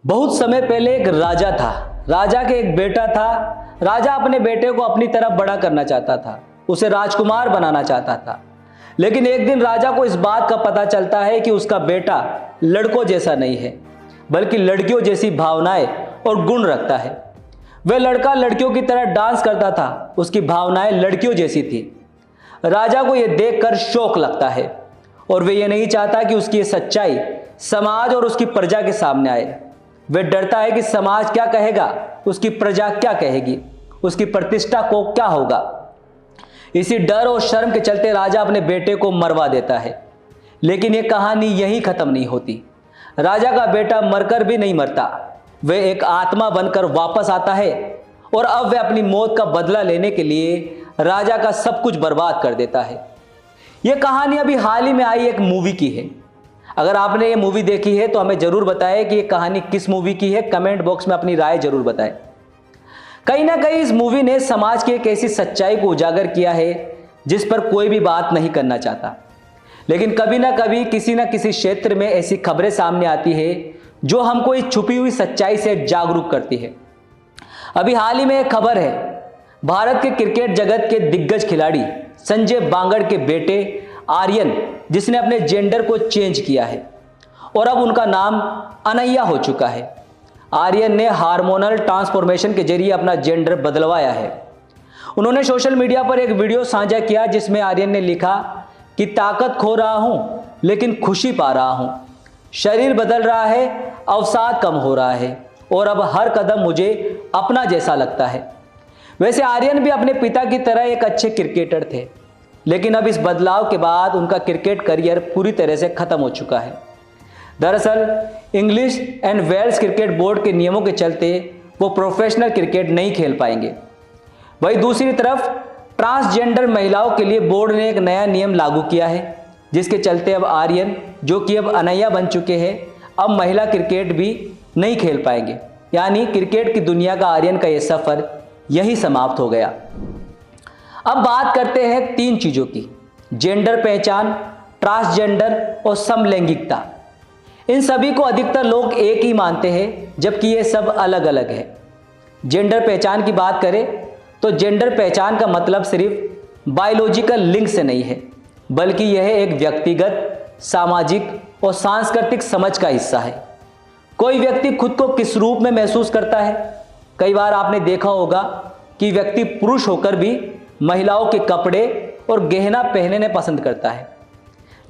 बहुत समय पहले एक राजा था। राजा के एक बेटा था। राजा अपने बेटे को अपनी तरफ बड़ा करना चाहता था, उसे राजकुमार बनाना चाहता था। लेकिन एक दिन राजा को इस बात का पता चलता है कि उसका बेटा लड़कों जैसा नहीं है, बल्कि लड़कियों जैसी भावनाएं और गुण रखता है। वह लड़का लड़कियों की तरह डांस करता था, उसकी भावनाएं लड़कियों जैसी थी। राजा को यह देखकर शौक लगता है और वह यह नहीं चाहता कि उसकी ये सच्चाई समाज और उसकी प्रजा के सामने आए। वह डरता है कि समाज क्या कहेगा, उसकी प्रजा क्या कहेगी, उसकी प्रतिष्ठा को क्या होगा। इसी डर और शर्म के चलते राजा अपने बेटे को मरवा देता है। लेकिन यह कहानी यहीं खत्म नहीं होती। राजा का बेटा मरकर भी नहीं मरता, वह एक आत्मा बनकर वापस आता है और अब वह अपनी मौत का बदला लेने के लिए राजा का सब कुछ बर्बाद कर देता है। यह कहानी अभी हाल ही में आई एक मूवी की है। अगर आपने ये मूवी देखी है तो हमें जरूर बताएं कि ये कहानी किस मूवी की है। कमेंट बॉक्स में अपनी राय जरूर बताएं। कहीं ना कहीं इस मूवी ने समाज की एक ऐसी सच्चाई को उजागर किया है जिस पर कोई भी बात नहीं करना चाहता, लेकिन कभी ना कभी किसी ना किसी क्षेत्र में ऐसी खबरें सामने आती है जो हमको इस छुपी हुई सच्चाई से जागरूक करती है। अभी हाल ही में एक खबर है, भारत के क्रिकेट जगत के दिग्गज खिलाड़ी संजय बांगड़ के बेटे आर्यन, जिसने अपने जेंडर को चेंज किया है और अब उनका नाम अनैया हो चुका है। आर्यन ने हार्मोनल ट्रांसफॉर्मेशन के जरिए अपना जेंडर बदलवाया है। उन्होंने सोशल मीडिया पर एक वीडियो साझा किया जिसमें आर्यन ने लिखा कि ताकत खो रहा हूं लेकिन खुशी पा रहा हूं, शरीर बदल रहा है, अवसाद कम हो रहा है और अब हर कदम मुझे अपना जैसा लगता है। वैसे आर्यन भी अपने पिता की तरह एक अच्छे क्रिकेटर थे, लेकिन अब इस बदलाव के बाद उनका क्रिकेट करियर पूरी तरह से खत्म हो चुका है। दरअसल English and Wales cricket board के नियमों के चलते वो प्रोफेशनल क्रिकेट नहीं खेल पाएंगे। वहीं दूसरी तरफ ट्रांसजेंडर महिलाओं के लिए बोर्ड ने एक नया नियम लागू किया है, जिसके चलते अब आर्यन, जो कि अब अनैया बन चुके हैं, अब महिला क्रिकेट भी नहीं खेल पाएंगे। यानी क्रिकेट की दुनिया का आर्यन का यह सफर यही समाप्त हो गया। अब बात करते हैं तीन चीजों की: जेंडर पहचान, ट्रांसजेंडर और समलैंगिकता। इन सभी को अधिकतर लोग एक ही मानते हैं, जबकि ये सब अलग अलग है। जेंडर पहचान की बात करें तो जेंडर पहचान का मतलब सिर्फ बायोलॉजिकल लिंग से नहीं है, बल्कि यह एक व्यक्तिगत, सामाजिक और सांस्कृतिक समझ का हिस्सा है। कोई व्यक्ति खुद को किस रूप में महसूस करता है। कई बार आपने देखा होगा कि व्यक्ति पुरुष होकर भी महिलाओं के कपड़े और गहना पहनने पसंद करता है।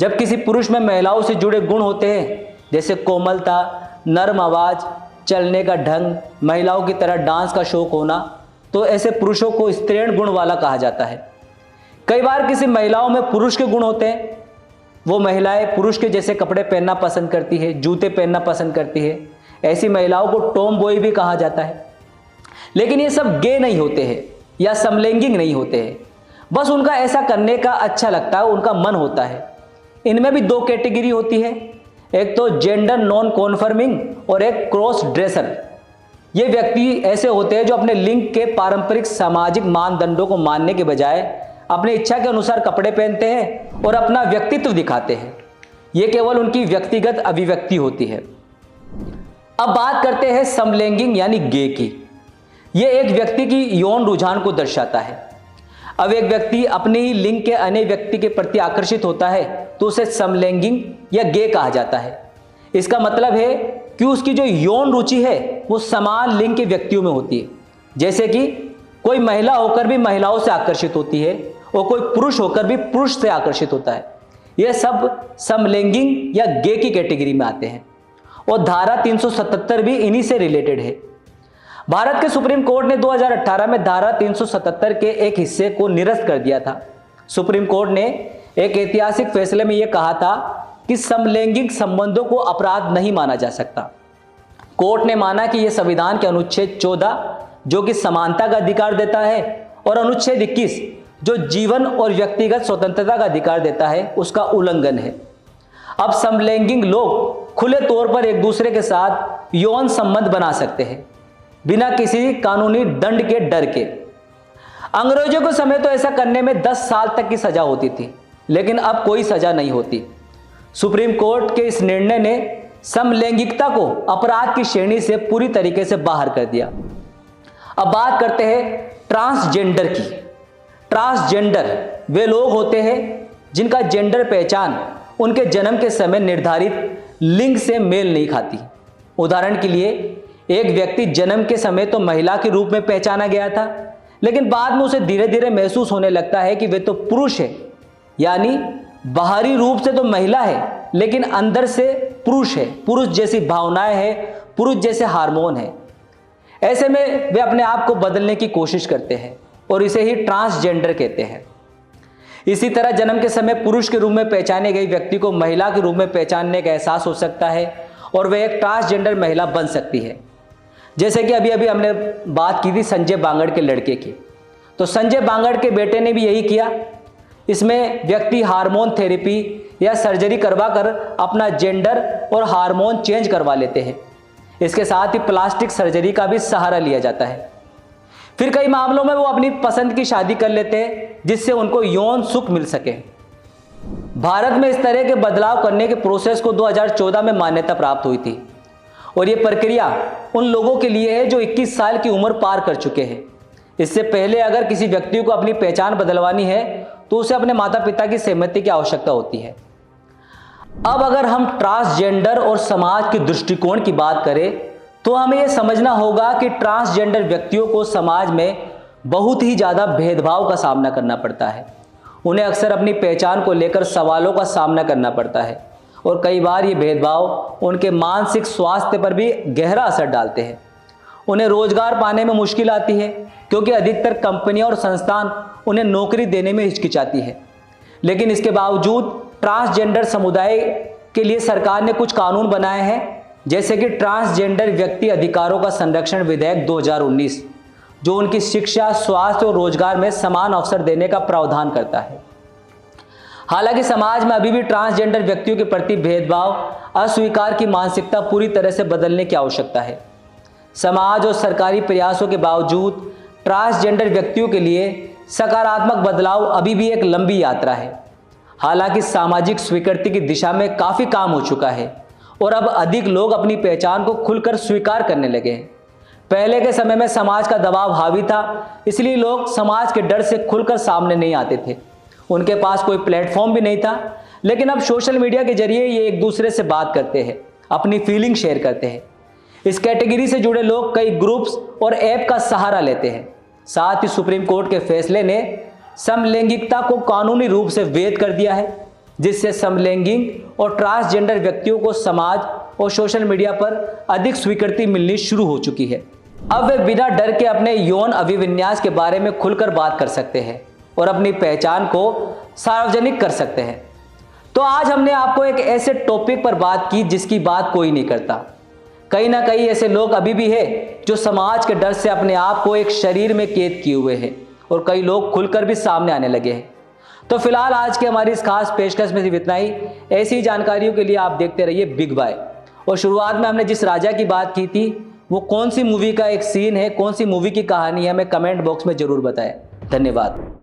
जब किसी पुरुष में महिलाओं से जुड़े गुण होते हैं, जैसे कोमलता, नरम आवाज, चलने का ढंग, महिलाओं की तरह डांस का शौक होना, तो ऐसे पुरुषों को स्त्रीण गुण वाला कहा जाता है। कई बार किसी महिलाओं में पुरुष के गुण होते हैं, वो महिलाएं पुरुष के जैसे कपड़े पहनना पसंद करती है, जूते पहनना पसंद करती है। ऐसी महिलाओं को टॉम बॉय भी कहा जाता है। लेकिन ये सब गे नहीं होते हैं या समलैंगिक नहीं होते हैं, बस उनका ऐसा करने का अच्छा लगता है, उनका मन होता है। इनमें भी दो कैटेगरी होती है, एक तो जेंडर नॉन कॉन्फर्मिंग और एक क्रॉस ड्रेसर। ये व्यक्ति ऐसे होते हैं जो अपने लिंग के पारंपरिक सामाजिक मानदंडों को मानने के बजाय अपनी इच्छा के अनुसार कपड़े पहनते हैं और अपना व्यक्तित्व दिखाते हैं। ये केवल उनकी व्यक्तिगत अभिव्यक्ति होती है। अब बात करते हैं समलैंगिक यानी गे की। ये एक व्यक्ति की यौन रुझान को दर्शाता है। अब एक व्यक्ति अपने ही लिंग के अन्य व्यक्ति के प्रति आकर्षित होता है तो उसे समलैंगिक या गे कहा जाता है। इसका मतलब है कि उसकी जो यौन रुचि है वो समान लिंग के व्यक्तियों में होती है। जैसे कि कोई महिला होकर भी महिलाओं से आकर्षित होती है और कोई पुरुष होकर भी पुरुष से आकर्षित होता है। यह सब समलैंगिक या गे की कैटेगरी में आते हैं और धारा 377 भी इन्हीं से रिलेटेड है। भारत के सुप्रीम कोर्ट ने 2018 में धारा 377 के एक हिस्से को निरस्त कर दिया था। सुप्रीम कोर्ट ने एक ऐतिहासिक फैसले में यह कहा था कि समलैंगिक संबंधों को अपराध नहीं माना जा सकता। कोर्ट ने माना कि यह संविधान के अनुच्छेद 14 जो कि समानता का अधिकार देता है और अनुच्छेद 21 जो जीवन और व्यक्तिगत स्वतंत्रता का अधिकार देता है, उसका उल्लंघन है। अब समलैंगिक लोग खुले तौर पर एक दूसरे के साथ यौन संबंध बना सकते हैं बिना किसी कानूनी दंड के डर के। अंग्रेजों के समय तो ऐसा करने में 10 साल तक की सजा होती थी, लेकिन अब कोई सजा नहीं होती। सुप्रीम कोर्ट के इस निर्णय ने समलैंगिकता को अपराध की श्रेणी से पूरी तरीके से बाहर कर दिया। अब बात करते हैं ट्रांसजेंडर की। ट्रांसजेंडर वे लोग होते हैं जिनका जेंडर पहचान उनके जन्म के समय निर्धारित लिंग से मेल नहीं खाती। उदाहरण के लिए, एक व्यक्ति जन्म के समय तो महिला के रूप में पहचाना गया था, लेकिन बाद में उसे धीरे धीरे महसूस होने लगता है कि वे तो पुरुष है, यानी बाहरी रूप से तो महिला है लेकिन अंदर से पुरुष है, पुरुष जैसी भावनाएं हैं, पुरुष जैसे हार्मोन है। ऐसे में वे अपने आप को बदलने की कोशिश करते हैं और इसे ही ट्रांसजेंडर कहते हैं। इसी तरह जन्म के समय पुरुष के रूप में पहचाने गई व्यक्ति को महिला के रूप में पहचानने का एहसास हो सकता है और वह एक ट्रांसजेंडर महिला बन सकती है। जैसे कि अभी अभी हमने बात की थी संजय बांगड़ के लड़के की, तो संजय बांगड़ के बेटे ने भी यही किया। इसमें व्यक्ति हार्मोन थेरेपी या सर्जरी करवा कर अपना जेंडर और हार्मोन चेंज करवा लेते हैं। इसके साथ ही प्लास्टिक सर्जरी का भी सहारा लिया जाता है। फिर कई मामलों में वो अपनी पसंद की शादी कर लेते हैं जिससे उनको यौन सुख मिल सके। भारत में इस तरह के बदलाव करने के प्रोसेस को 2014 में मान्यता प्राप्त हुई थी और ये प्रक्रिया उन लोगों के लिए है जो 21 साल की उम्र पार कर चुके हैं। इससे पहले अगर किसी व्यक्ति को अपनी पहचान बदलवानी है तो उसे अपने माता पिता की सहमति की आवश्यकता होती है। अब अगर हम ट्रांसजेंडर और समाज के दृष्टिकोण की बात करें तो हमें यह समझना होगा कि ट्रांसजेंडर व्यक्तियों को समाज में बहुत ही ज़्यादा भेदभाव का सामना करना पड़ता है। उन्हें अक्सर अपनी पहचान को लेकर सवालों का सामना करना पड़ता है और कई बार ये भेदभाव उनके मानसिक स्वास्थ्य पर भी गहरा असर डालते हैं। उन्हें रोजगार पाने में मुश्किल आती है क्योंकि अधिकतर कंपनियां और संस्थान उन्हें नौकरी देने में हिचकिचाती है। लेकिन इसके बावजूद ट्रांसजेंडर समुदाय के लिए सरकार ने कुछ कानून बनाए हैं, जैसे कि ट्रांसजेंडर व्यक्ति अधिकारों का संरक्षण विधेयक 2019, जो उनकी शिक्षा, स्वास्थ्य और रोजगार में समान अवसर देने का प्रावधान करता है। हालांकि समाज में अभी भी ट्रांसजेंडर व्यक्तियों के प्रति भेदभाव, अस्वीकार की मानसिकता पूरी तरह से बदलने की आवश्यकता है। समाज और सरकारी प्रयासों के बावजूद ट्रांसजेंडर व्यक्तियों के लिए सकारात्मक बदलाव अभी भी एक लंबी यात्रा है। हालांकि सामाजिक स्वीकृति की दिशा में काफ़ी काम हो चुका है और अब अधिक लोग अपनी पहचान को खुलकर स्वीकार करने लगे हैं। पहले के समय में समाज का दबाव हावी था, इसलिए लोग समाज के डर से खुलकर सामने नहीं आते थे। उनके पास कोई प्लेटफॉर्म भी नहीं था। लेकिन अब सोशल मीडिया के जरिए ये एक दूसरे से बात करते हैं, अपनी फीलिंग शेयर करते हैं। इस कैटेगरी से जुड़े लोग कई ग्रुप्स और ऐप का सहारा लेते हैं। साथ ही सुप्रीम कोर्ट के फैसले ने समलैंगिकता को कानूनी रूप से वैध कर दिया है, जिससे समलैंगिक और ट्रांसजेंडर व्यक्तियों को समाज और सोशल मीडिया पर अधिक स्वीकृति मिलनी शुरू हो चुकी है। अब वे बिना डर के अपने यौन अभिविन्यास के बारे में खुलकर बात कर सकते हैं और अपनी पहचान को सार्वजनिक कर सकते हैं। तो आज हमने आपको एक ऐसे टॉपिक पर बात की जिसकी बात कोई नहीं करता। कहीं ना कहीं ऐसे लोग अभी भी हैं जो समाज के डर से अपने आप को एक शरीर में कैद किए हुए हैं और कई लोग खुलकर भी सामने आने लगे हैं। तो फिलहाल आज की हमारी इस खास पेशकश में सिर्फ इतना ही। ऐसी जानकारियों के लिए आप देखते रहिए बिग बाय। और शुरुआत में हमने जिस राजा की बात की थी वो कौन सी मूवी का एक सीन है, कौन सी मूवी की कहानी है, हमें कमेंट बॉक्स में जरूर बताएं। धन्यवाद।